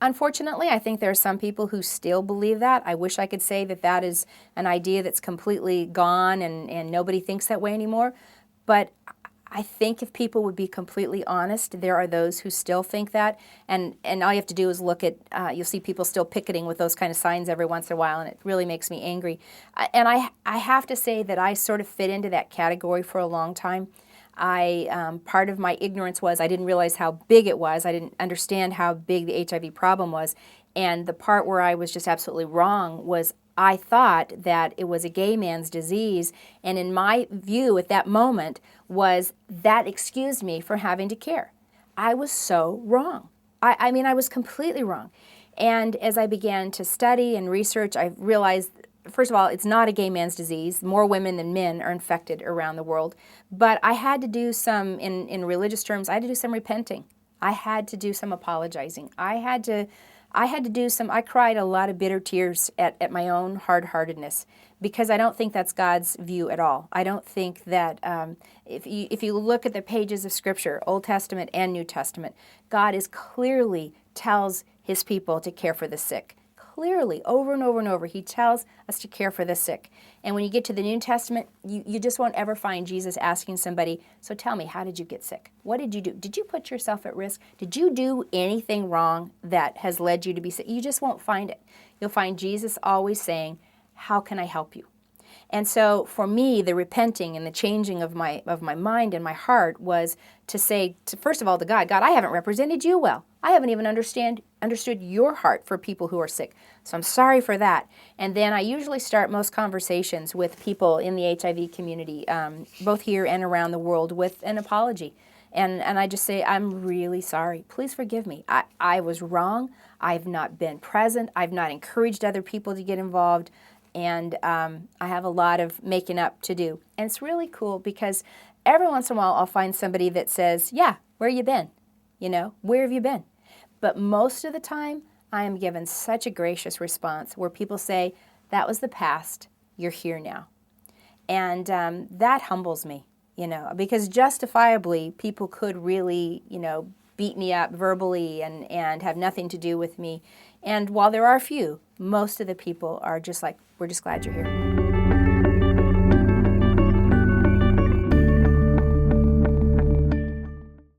Unfortunately, I think there are some people who still believe that. I wish I could say that that is an idea that's completely gone and nobody thinks that way anymore. But I think if people would be completely honest, there are those who still think that. And all you have to do is look at, you'll see people still picketing with those kind of signs every once in a while, and it really makes me angry. And I have to say that I sort of fit into that category for a long time. Part of my ignorance was I didn't realize how big it was. I didn't understand how big the HIV problem was. And the part where I was just absolutely wrong was I thought that it was a gay man's disease, and in my view at that moment was that excused me for having to care. I was so wrong. I mean, I was completely wrong. And as I began to study and research, I realized, first of all, it's not a gay man's disease. More women than men are infected around the world. But I had to do some, in religious terms, I had to do some repenting. I had to do some apologizing. I had to do some, I cried a lot of bitter tears at my own hard-heartedness, because I don't think that's God's view at all. I don't think that, if you look at the pages of Scripture, Old Testament and New Testament, God is clearly tells His people to care for the sick. Clearly, over and over and over, He tells us to care for the sick. And when you get to the New Testament, you just won't ever find Jesus asking somebody, so tell me, how did you get sick? What did you do? Did you put yourself at risk? Did you do anything wrong that has led you to be sick? You just won't find it. You'll find Jesus always saying, how can I help you? And so for me, the repenting and the changing of my mind and my heart was to say, first of all, to God, I haven't represented you well. I haven't even understood your heart for people who are sick. So I'm sorry for that. And then I usually start most conversations with people in the HIV community, both here and around the world, with an apology. And I just say, I'm really sorry. Please forgive me. I was wrong. I've not been present. I've not encouraged other people to get involved. And I have a lot of making up to do. And it's really cool because every once in a while I'll find somebody that says, yeah, where you been? You know, where have you been? But most of the time I am given such a gracious response where people say, that was the past, you're here now. And that humbles me, you know, because justifiably people could really, you know, beat me up verbally and have nothing to do with me. And while there are a few, most of the people are just like, we're just glad you're here.